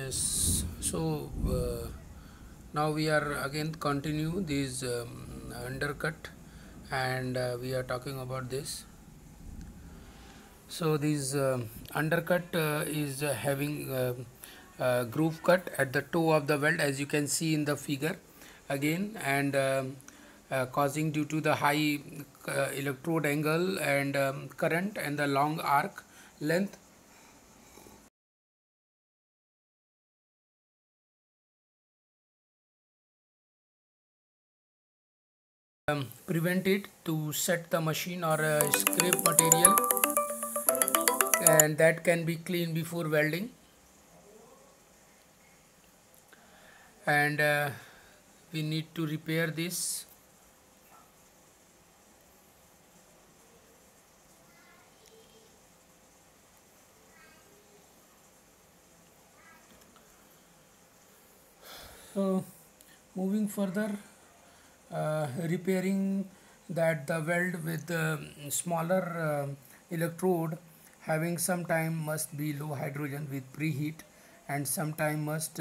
Yes, so now we are again continue this undercut, and we are talking about this. So this undercut is having groove cut at the toe of the weld, as you can see in the figure again, and causing due to the high electrode angle and current and the long arc length. Prevent it to set the machine or scrape material, and that can be cleaned before welding. And we need to repair this. So moving further, repairing that the weld with the smaller electrode having some time must be low hydrogen with preheat, and some time must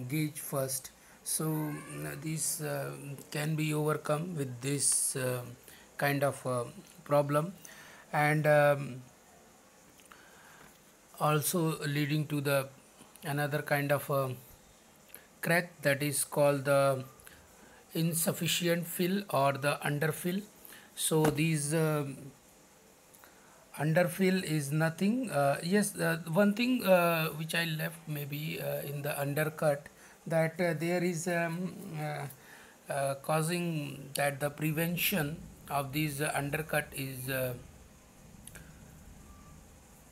gauge first. So this can be overcome with this kind of problem, and also leading to the another kind of crack, that is called the insufficient fill or the underfill. So these underfill is nothing. Yes, one thing which I left maybe in the undercut, that there is causing that the prevention of these undercut is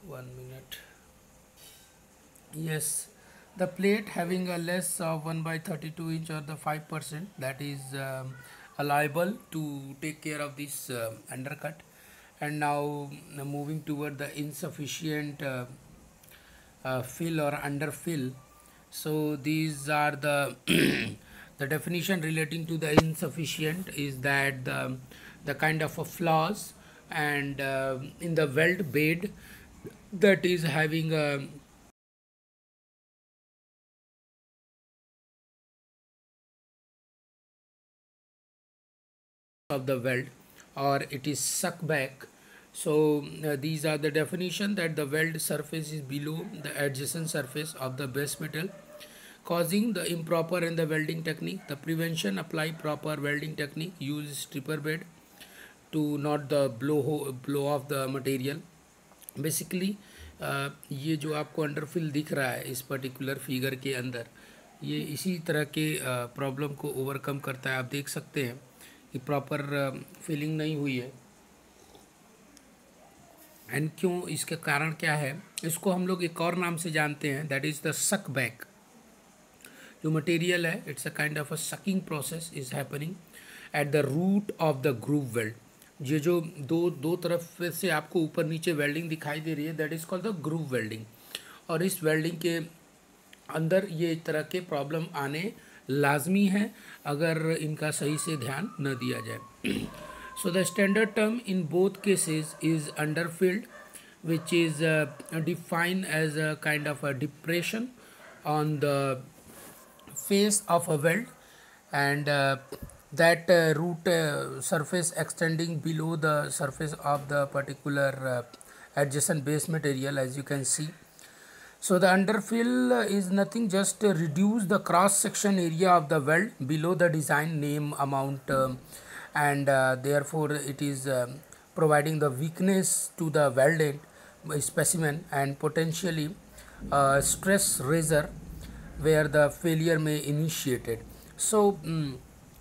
1 minute. Yes, the plate having a less of 1 by 32 inch or the 5%, that is liable to take care of this undercut. And now moving toward the insufficient fill or underfill. So these are the the definition relating to the insufficient is that the kind of a flaws and in the weld bed that is having a of the weld, or it is suck back. So these are the definition that the weld surface is below the adjacent surface of the base metal, causing the improper in the welding technique. The prevention: apply proper welding technique, use stripper bed to not the blow off the material. Basically ये जो आपको अंडरफिल दिख रहा है इस particular figure के अंदर, ये इसी तरह के प्रॉब्लम को ओवरकम करता है. आप देख सकते हैं कि प्रॉपर फिलिंग नहीं हुई है, एंड क्यों, इसका कारण क्या है, इसको हम लोग एक और नाम से जानते हैं, that is the suck back. जो मटेरियल है, it's a kind of a sucking process is happening at the root of the groove weld. ये जो दो दो तरफ से आपको ऊपर नीचे वेल्डिंग दिखाई दे रही है, that is called the groove welding. और इस वेल्डिंग के अंदर ये तरह के प्रॉब्लम आने लाजमी है अगर इनका सही से ध्यान न दिया जाए. So the standard term in both cases is underfilled, which is defined as a kind of a depression on the face of a weld, and that root surface extending below the surface of the particular adjacent base material, as you can see. So the underfill is nothing, just reduce the cross section area of the weld below the design name amount, and therefore it is providing the weakness to the welded specimen and potentially stress razor where the failure may initiated. So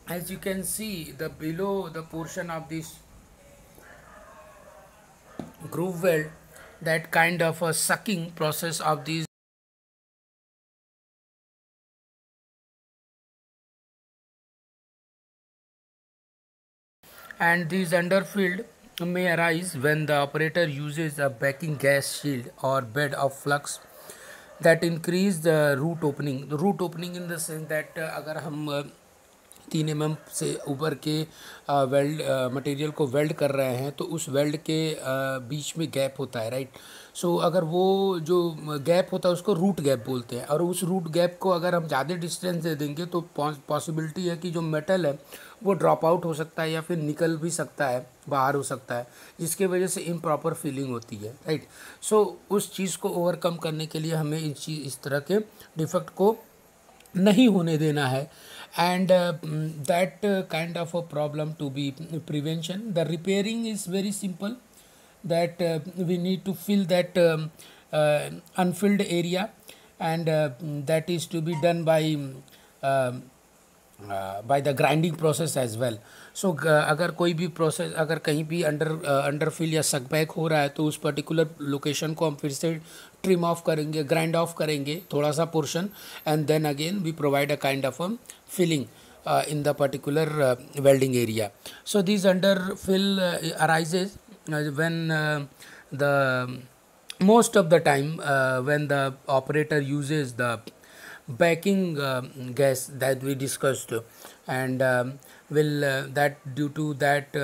as you can see, the below the portion of this groove weld, that kind of a sucking process of these, and these underfield may arise when the operator uses a backing gas shield or bed of flux that increase the root opening. The root opening in the sense that अगर हम 3 mm से ऊपर के weld material को weld कर रहे हैं तो उस वेल्ड के बीच में गैप होता है, राइट। सो अगर वो जो गैप होता है उसको रूट गैप बोलते हैं, और उस रूट गैप को अगर हम ज़्यादा डिस्टेंस दे देंगे तो पॉसिबिलिटी है कि जो मेटल है वो ड्रॉप आउट हो सकता है या फिर निकल भी सकता है, बाहर हो सकता है, जिसके वजह से इम्प्रॉपर फीलिंग होती है, राइट। सो उस चीज़ को ओवरकम करने के लिए हमें इस तरह के डिफेक्ट को नहीं होने देना है। And that kind of a problem to be prevention, the repairing is very simple, that we need to fill that unfilled area, and that is to be done by the grinding process as well. So अगर कोई भी process, अगर कहीं भी under fill या सक back हो रहा है तो उस पर्टिकुलर लोकेशन को हम फिर से ट्रिम ऑफ करेंगे, ग्राइंड ऑफ करेंगे थोड़ा सा portion, and then again we provide a kind of filling in the particular welding area. So these underfill arises when the most of the time when the operator uses the backing gas that we discussed, and will that due to that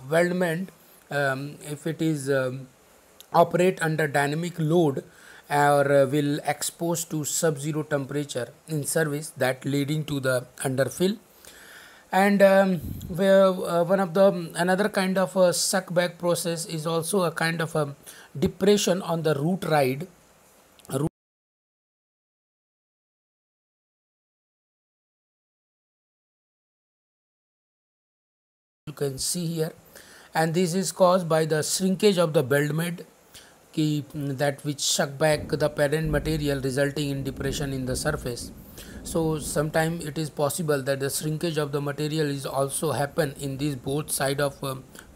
weldment, if it is operate under dynamic load or will expose to sub-zero temperature in service, that leading to the underfill. And where one of the another kind of a suck back process is also a kind of a depression on the root ride. You can see here, and this is caused by the shrinkage of the weldment key, that which suck back the parent material, resulting in depression in the surface. So sometime it is possible that the shrinkage of the material is also happen in these both side of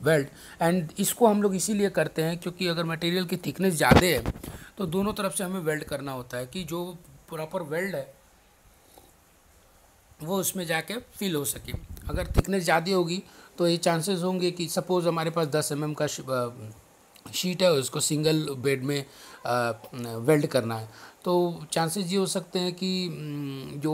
weld, and इसको हम लोग इसीलिए करते हैं क्योंकि अगर material की thickness ज़्यादा है तो दोनों तरफ से हमें वेल्ड करना होता है कि जो प्रॉपर वेल्ड है वो उसमें जाके फिल हो सके। अगर थिकनेस ज़्यादा होगी तो ये चांसेस होंगे कि सपोज़ हमारे पास 10 mm का शीट है, उसको सिंगल बेड में वेल्ड करना है, तो चांसेस ये हो सकते हैं कि जो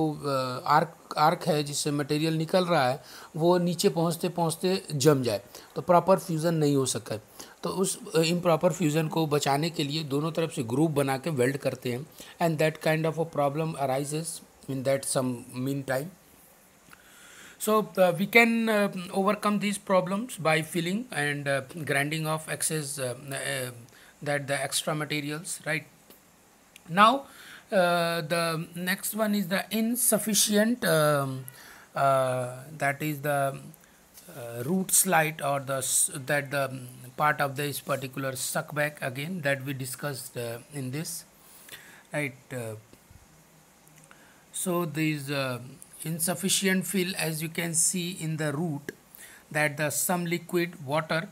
आर्क है जिससे मटेरियल निकल रहा है वो नीचे पहुंचते पहुंचते जम जाए, तो प्रॉपर फ्यूज़न नहीं हो सके। तो उस इम्प्रॉपर फ्यूज़न को बचाने के लिए दोनों तरफ से ग्रुप बना के वेल्ड करते हैं, and that kind of a problem arises in that some meantime. So we can overcome these problems by filling and grinding off excess that the extra materials, right. Now the next one is the insufficient that is the root slide, or that the part of this particular suck back again that we discussed in this, right. So these insufficient fill, as you can see in the root, that the some liquid water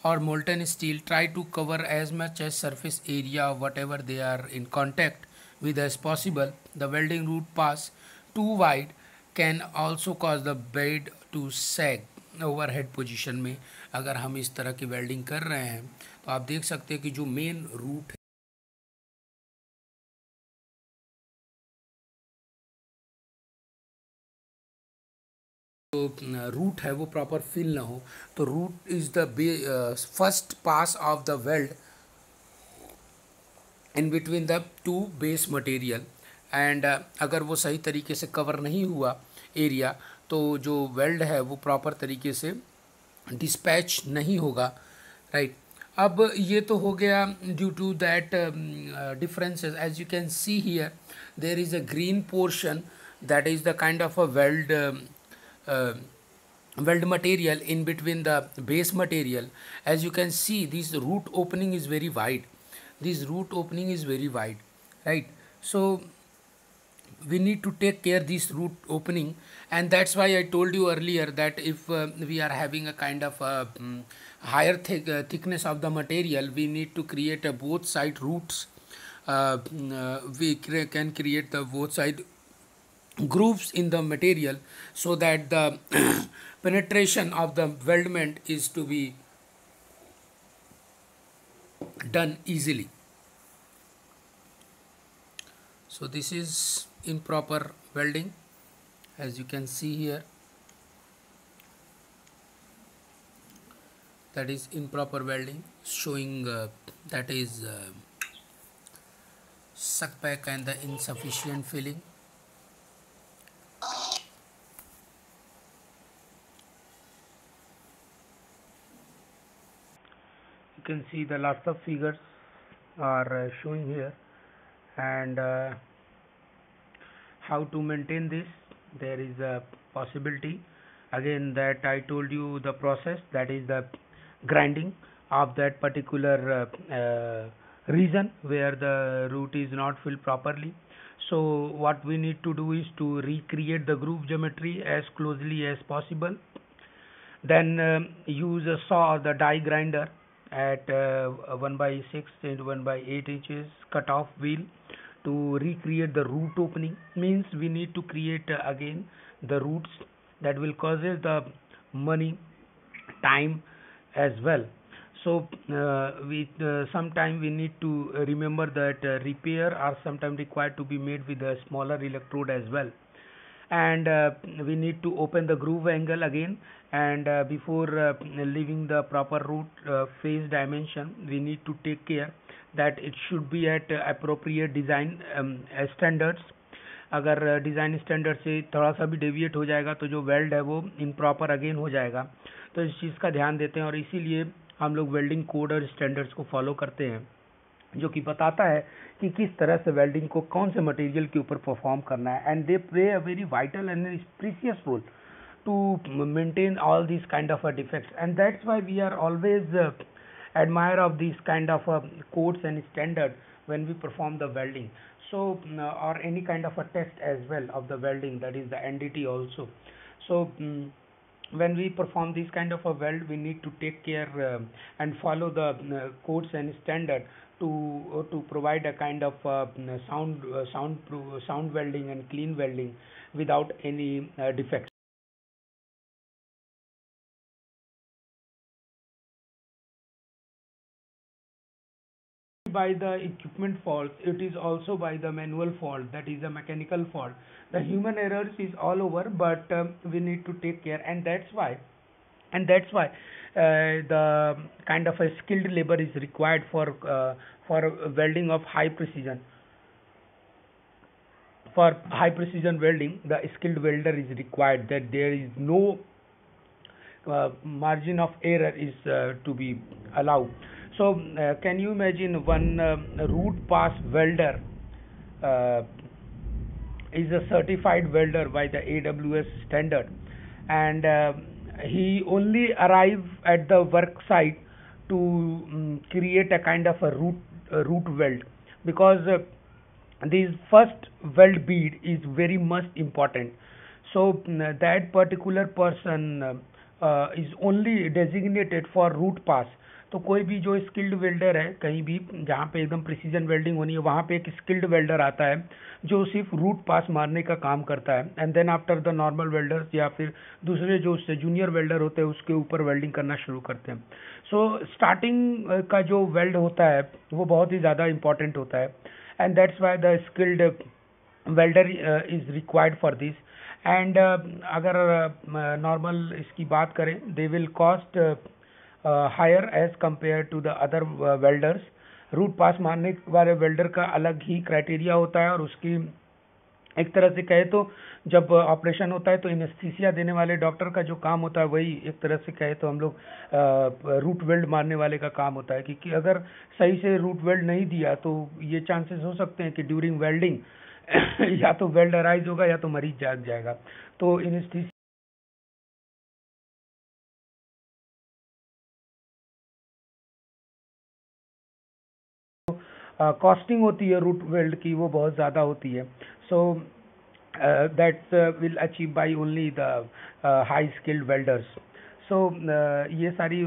or molten steel try to cover as much as surface area of whatever they are in contact with as possible. The welding root pass too wide can also cause the bed to sag. Overhead position में अगर हम इस तरह की welding कर रहे हैं तो आप देख सकते हैं कि जो मेन रूट रूट है वो प्रॉपर फिल ना हो, तो root is the first pass of the weld in between the two base material, and अगर वो सही तरीके से कवर नहीं हुआ एरिया तो जो वेल्ड है वो प्रॉपर तरीके से डिस्पैच नहीं होगा, राइट। अब ये तो हो गया due to that differences. As you can see here there is a green portion that is the kind of a weld material in between the base material. As you can see, this root opening is very wide, right. So we need to take care this root opening, and that's why I told you earlier that if we are having a kind of higher thickness of the material, we need to create a both side roots. We can create the both side grooves in the material so that the penetration of the weldment is to be done easily. So this is improper welding. as you can see here, that is improper welding, showing that is suck back and the insufficient filling. You can see the lots of figures are showing here, and how to maintain this. There is a possibility again that I told you the process, that is the grinding of that particular region where the root is not filled properly. So what we need to do is to recreate the groove geometry as closely as possible, then use a saw or the die grinder at 1 by 6 and 1 by 8 inches cut off wheel to recreate the root opening. Means we need to create again the roots, that will causes the money, time as well. So we sometime we need to remember that repair are sometimes required to be made with a smaller electrode as well. And we need to open the groove angle again, and before leaving the proper root phase dimension, we need to take care that it should be at appropriate design standards. अगर design standard से थोड़ा सा भी deviate हो जाएगा तो जो weld है वो इम्प्रॉपर अगेन हो जाएगा, तो इस चीज़ का ध्यान देते हैं और इसीलिए हम लोग वेल्डिंग कोड और स्टैंडर्ड्स को फॉलो करते हैं, जो कि बताता है कि किस तरह से वेल्डिंग को कौन से मटेरियल के ऊपर परफॉर्म करना है. And they play a very vital and precious role to maintain all these kind of defects, and that's why we are always admire of these kind of codes and standard when we perform the welding. So or any kind of a test as well of the welding, that is the NDT also. So when we perform this kind of a weld, we need to take care and follow the codes and standard to provide a kind of sound welding and clean welding without any defects. By the equipment fault, it is also by the manual fault, that is a mechanical fault. The human errors is all over, but we need to take care, and that's why the kind of a skilled labor is required for welding of high precision. For high precision welding, the skilled welder is required, that there is no margin of error is to be allowed. So can you imagine one root pass welder uh, is a certified welder by the AWS standard, and he only arrive at the work site to create a kind of a root weld, because this first weld bead is very much important. So that particular person is only designated for root pass. तो कोई भी जो skilled welder है कहीं भी जहाँ पे एकदम प्रिसीजन वेल्डिंग होनी है, वहाँ पे एक स्किल्ड वेल्डर आता है जो सिर्फ रूट पास मारने का काम करता है, and then after the normal welders या फिर दूसरे जो उससे जूनियर वेल्डर होते हैं उसके ऊपर वेल्डिंग करना शुरू करते हैं. सो स्टार्टिंग का जो वेल्ड होता है वो बहुत ही ज़्यादा इंपॉर्टेंट होता है, and that's why the skilled welder is required for this. And अगर नॉर्मल इसकी बात करें, they will cost higher as compare to the other welders. Root pass मारने वाले वेल्डर का अलग ही क्राइटेरिया होता है, और उसकी एक तरह से कहे तो जब ऑपरेशन होता है तो इनेस्थीसिया देने वाले डॉक्टर का जो काम होता है वही एक तरह से कहे तो हम लोग रूट वेल्ड मारने वाले का काम होता है, क्योंकि अगर सही से रूट वेल्ड नहीं दिया तो ये चांसेस हो सकते हैं कि ड्यूरिंग वेल्डिंग या तो वेल्ड अराइज होगा या तो मरीज जाग जाएगा. तो इनेस्थीसिया कॉस्टिंग होती है रूट वेल्ड की वो बहुत ज़्यादा होती है. So that's will achieve by only the high skilled welders. So ये सारी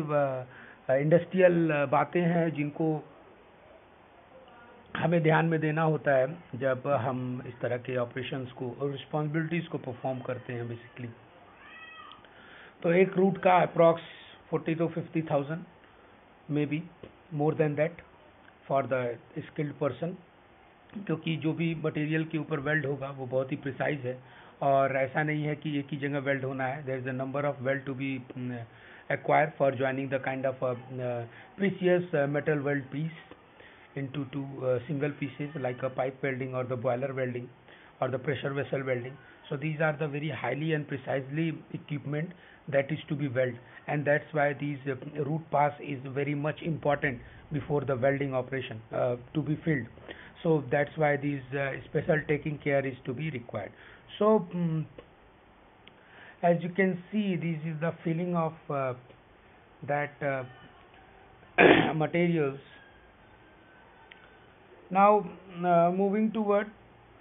इंडस्ट्रियल बातें हैं जिनको हमें ध्यान में देना होता है जब हम इस तरह के ऑपरेशंस को और रिस्पॉन्सिबिलिटीज़ को परफॉर्म करते हैं बेसिकली. तो एक रूट का approx 40 to 50,000, may be more than that for the skilled person, क्योंकि जो भी मटेरियल के ऊपर वेल्ड होगा वो बहुत ही प्रिसाइज है और ऐसा नहीं है कि एक ही जगह वेल्ड होना है. There is a number of weld to be acquired for joining the kind of precious metal weld piece into two single pieces, like a pipe welding or the boiler welding or the pressure vessel welding. So these are the very highly and precisely equipment that is to be welded, and that's why these root pass is very much important before the welding operation to be filled. So that's why these special taking care is to be required. So as you can see, this is the filling of that materials. Now moving toward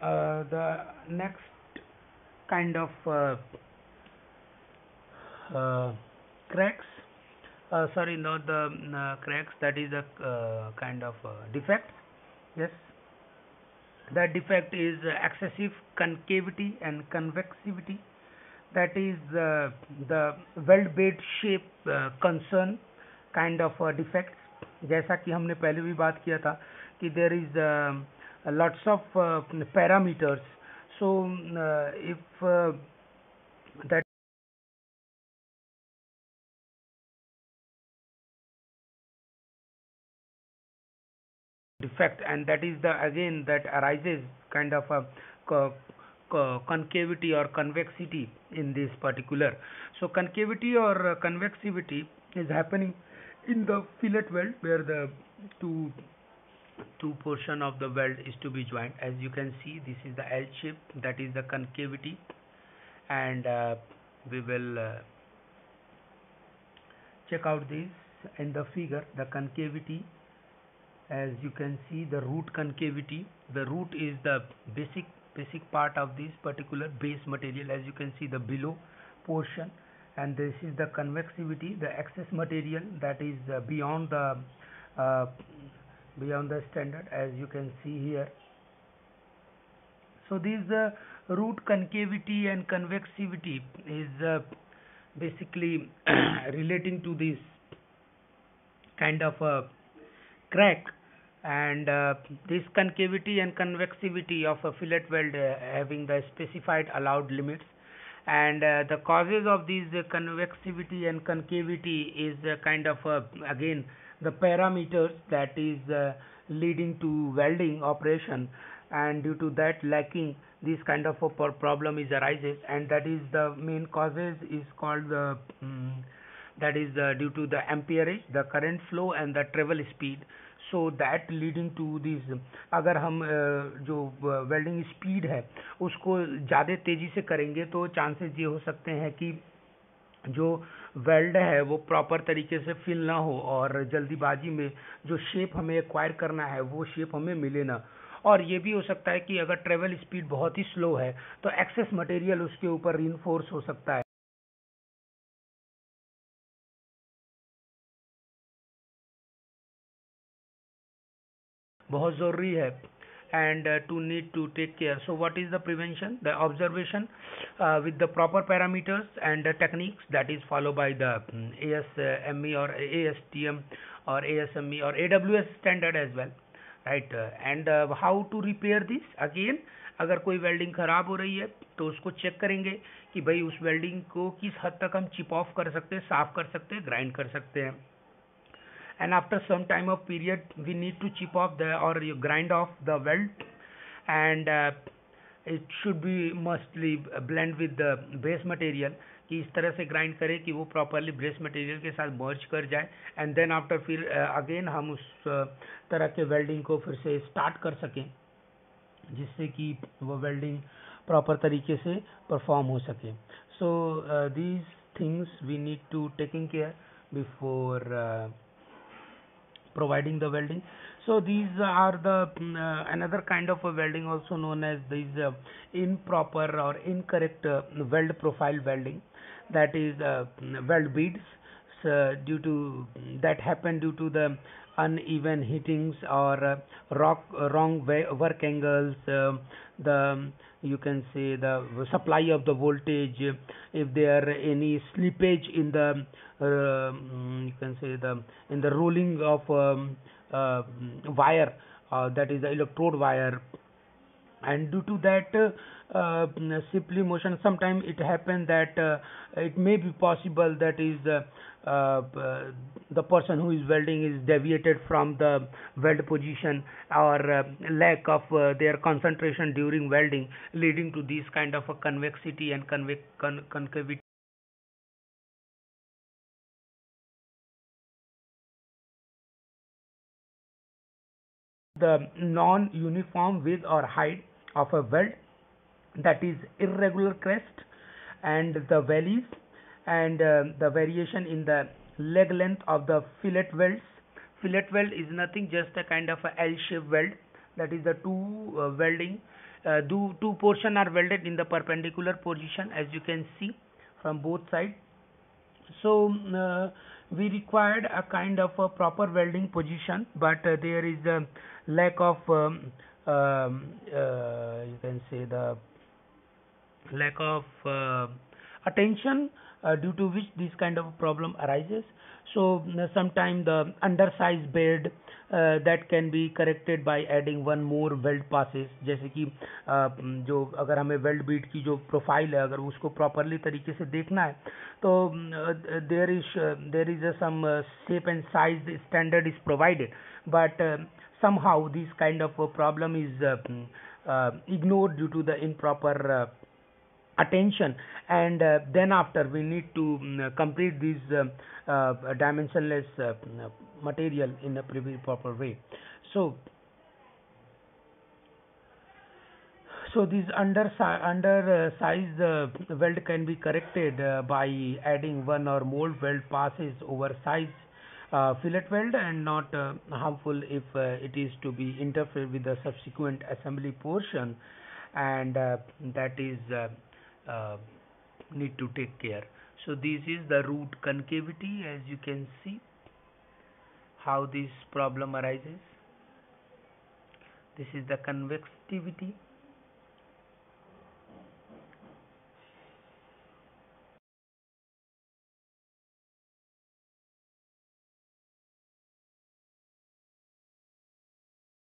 the next kind of cracks, sorry, not the cracks, that is a kind of defect. Yes, that defect is excessive concavity and convexivity. That is the weld bed shape concern kind of defects. जैसा कि हमने पहले भी बात किया था कि there is lots of parameters. So if that defect, and that is the again that arises kind of a concavity or convexity in this particular. So concavity or convexivity is happening in the fillet weld, where the two portion of the weld is to be joined. As you can see, this is the L shape, that is the concavity, and we will check out this in the figure. The concavity, as you can see, the root concavity. The root is the basic part of this particular base material. As you can see, the below portion, and this is the convexivity, the excess material that is beyond the standard, as you can see here. So this root concavity and convexivity is basically relating to this kind of a crack, and this concavity and convexivity of a fillet weld having the specified allowed limits, and the causes of these convexivity and concavity is kind of again the parameters that is leading to welding operation, and due to that lacking, this kind of a problem is arises, and that is the main causes is called the that is due to the amperage, the current flow and the travel speed. So that leading to this, अगर हम जो welding speed है उसको ज़्यादा तेज़ी से करेंगे तो चांसेस ये हो सकते हैं कि जो वेल्ड है वो प्रॉपर तरीके से फिल ना हो, और जल्दीबाजी में जो शेप हमें एक्वायर करना है वो शेप हमें मिले ना. और ये भी हो सकता है कि अगर ट्रेवल स्पीड बहुत ही स्लो है तो एक्सेस मटेरियल उसके ऊपर रीइंफोर्स हो सकता है. बहुत ज़रूरी है, and to need to take care. So what is the prevention? The observation with the proper parameters and techniques that is followed by the ASME or ASTM or ASME or AWS standard as well, right? And how to repair this? Again, अगर कोई welding ख़राब हो रही है तो उसको check करेंगे कि भाई उस वेल्डिंग को किस हद तक हम चिप ऑफ कर सकते हैं, साफ़ कर सकते हैं, ग्राइंड कर सकते हैं. And after some time of period we need to chip off the or you grind off the weld, and it should be mostly blend with the base material, कि इस तरह से ग्राइंड करें कि वो प्रॉपरली बेस मटेरियल के साथ मर्ज कर जाए, एंड देन आफ्टर फिर अगेन हम उस तरह के वेल्डिंग को फिर से स्टार्ट कर सकें जिससे कि वो वेल्डिंग प्रॉपर तरीके से परफॉर्म हो सके. So these things we need to taking care before providing the welding. So these are the another kind of a welding also known as these improper or incorrect weld profile welding, that is weld beads. So due to that happen due to the uneven heatings or wrong work angles, the you can say the supply of the voltage, if there are any slippage in the you can say the in the rolling of wire, that is the electrode wire, and due to that simply motion, sometimes it happens that it may be possible that is the person who is welding is deviated from the weld position, or lack of their concentration during welding, leading to this kind of a convexity and concavity. The non-uniform width or height of a weld, that is irregular crest and the valleys, and the variation in the leg length of the fillet welds. Fillet weld is nothing, just a kind of a L-shaped weld, that is the two portion are welded in the perpendicular position, as you can see from both sides. So we required a kind of a proper welding position, but there is a lack of you can say the lack of attention, due to which this kind of problem arises. So sometimes the undersized bed that can be corrected by adding one more weld passes, जैसे कि जो अगर हमें weld beat की जो profile है, अगर उसको प्रॉपरली तरीके से देखना है, तो there is some shape and size standard is provided, but somehow this kind of problem is ignored due to the improper attention, and then after we need to complete this dimensionless material in a pretty proper way. So this undersized weld can be corrected by adding one or more weld passes over size fillet weld, and not harmful if it is to be interfered with the subsequent assembly portion, and that is need to take care. So this is the root concavity, as you can see how this problem arises. This is the convexivity.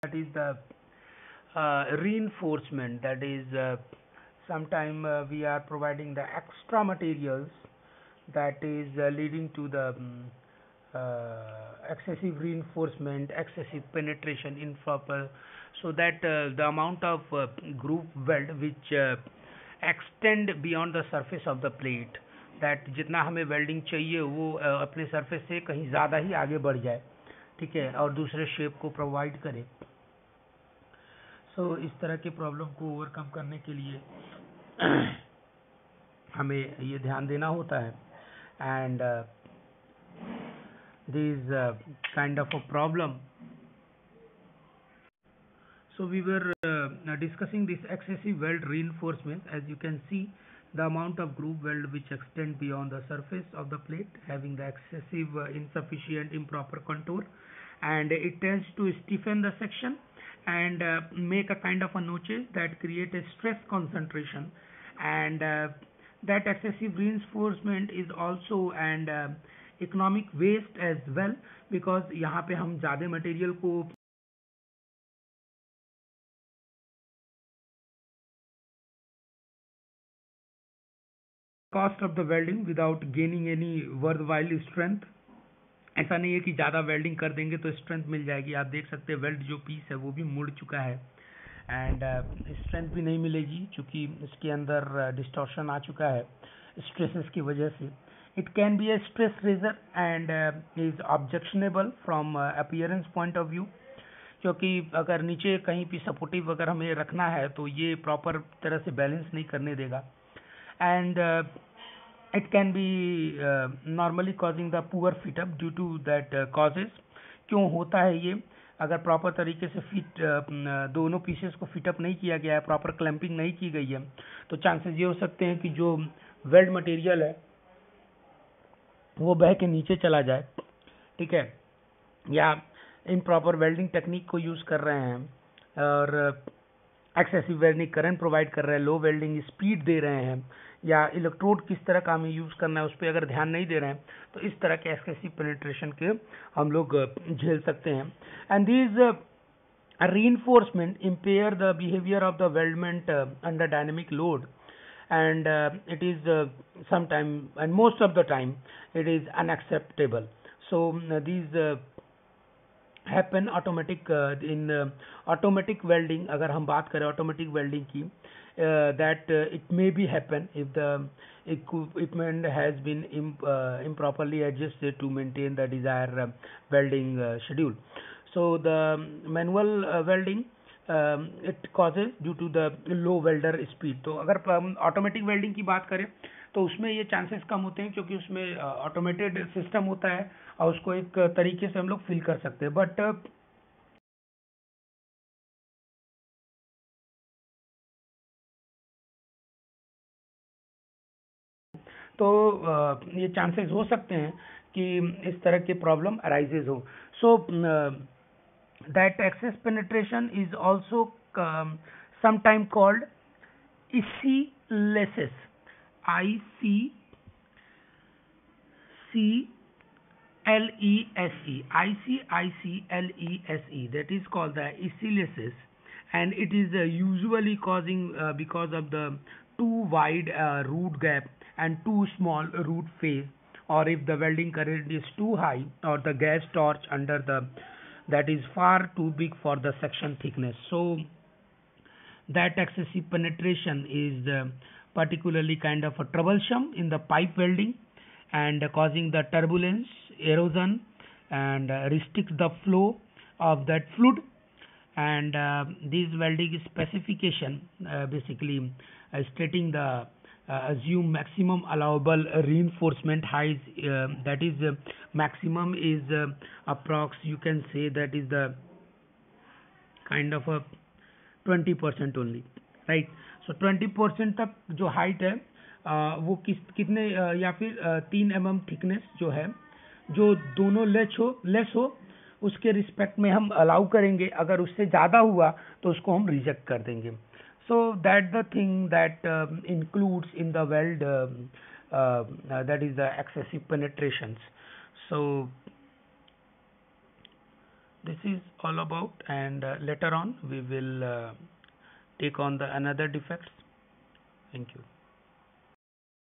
That is the reinforcement, that is sometime we are providing the extra materials that is leading to the excessive reinforcement, excessive penetration, improper, so that the amount of groove weld which extend beyond the surface of the plate, that जितना हमें welding चाहिए वो अपने surface से कहीं ज़्यादा ही आगे बढ़ जाए, ठीक है, और दूसरे शेप को प्रोवाइड करे. इस तरह के प्रॉब्लम को ओवरकम करने के लिए हमें ये ध्यान देना होता है, and this kind of a problem. So we were discussing this excessive weld reinforcement. As you can see, the amount of groove weld which extend beyond the surface of the plate, having the excessive insufficient improper contour, and it tends to stiffen the section and make a kind of a notches that create a stress concentration, and that excessive reinforcement is also an economic waste as well, because यहाँ पे हम ज़्यादा material को cost of the welding without gaining any worthwhile strength. ऐसा नहीं है कि ज़्यादा वेल्डिंग कर देंगे तो स्ट्रेंथ मिल जाएगी. आप देख सकते हैं वेल्ड जो पीस है वो भी मुड़ चुका है, एंड स्ट्रेंथ भी नहीं मिलेगी क्योंकि इसके अंदर डिस्टॉर्शन आ चुका है स्ट्रेसेस की वजह से. It can be a stress raiser and is objectionable from appearance point of view, क्योंकि अगर नीचे कहीं भी सपोर्टिव अगर हमें रखना है तो ये प्रॉपर तरह से बैलेंस नहीं करने देगा, and it can be normally causing the poor fit up due to that causes. क्यों होता है ये? अगर प्रॉपर तरीके से फिट दोनों पीसेस को फिट अप नहीं किया गया है, प्रॉपर क्लैंपिंग नहीं की गई है, तो चांसेस ये हो सकते हैं कि जो वेल्ड मटेरियल है वो बह के नीचे चला जाए, ठीक है, या इम्प्रॉपर वेल्डिंग टेक्निक को यूज़ कर रहे हैं और एक्सेसिव वेल्डिंग करंट प्रोवाइड कर रहे हैं, लो वेल्डिंग स्पीड दे रहे हैं, या इलेक्ट्रोड किस तरह का हमें यूज़ करना है उस पर अगर ध्यान नहीं दे रहे हैं, तो इस तरह के एक्सेसिव पेनिट्रेशन के हम लोग झेल सकते हैं. And these A reinforcement impair the behavior of the weldment under dynamic load, and it is sometime and most of the time it is unacceptable. So these happen automatic in automatic welding. अगर हम बात करें automatic welding की, that it may be happen if the equipment has been improperly adjusted to maintain the desired welding schedule. So the manual welding, it causes due to the low welder speed. तो अगर हम automatic welding की बात करें तो उसमें ये chances कम होते हैं, क्योंकि उसमें ऑटोमेटेड सिस्टम होता है और उसको एक तरीके से हम लोग फील कर सकते हैं. बट तो ये चांसेस हो सकते हैं कि इस तरह की प्रॉब्लम अराइजेज हो. So that excess penetration is also sometime called ici-lesis. ICICLESE. That is called the ici-lesis, and it is usually causing because of the too wide root gap and too small root phase, or if the welding current is too high, or the gas torch under the that is far too big for the section thickness. So that excessive penetration is particularly kind of a troublesome in the pipe welding, and causing the turbulence, erosion, and restricts the flow of that fluid. And this welding specification basically stating the assume maximum allowable reinforcement height, that is maximum is approx, you can say that is the kind of a 20% only, right. So 20% तक जो height है वो कितने या फिर 3 mm thickness जो है, जो दोनों लेस हो उसके रिस्पेक्ट में हम अलाउ करेंगे. अगर उससे ज़्यादा हुआ तो उसको हम रिजेक्ट कर देंगे. So that the thing that includes in the weld, that is the excessive penetrations. So this is all about, and later on we will take on the another defects. Thank you.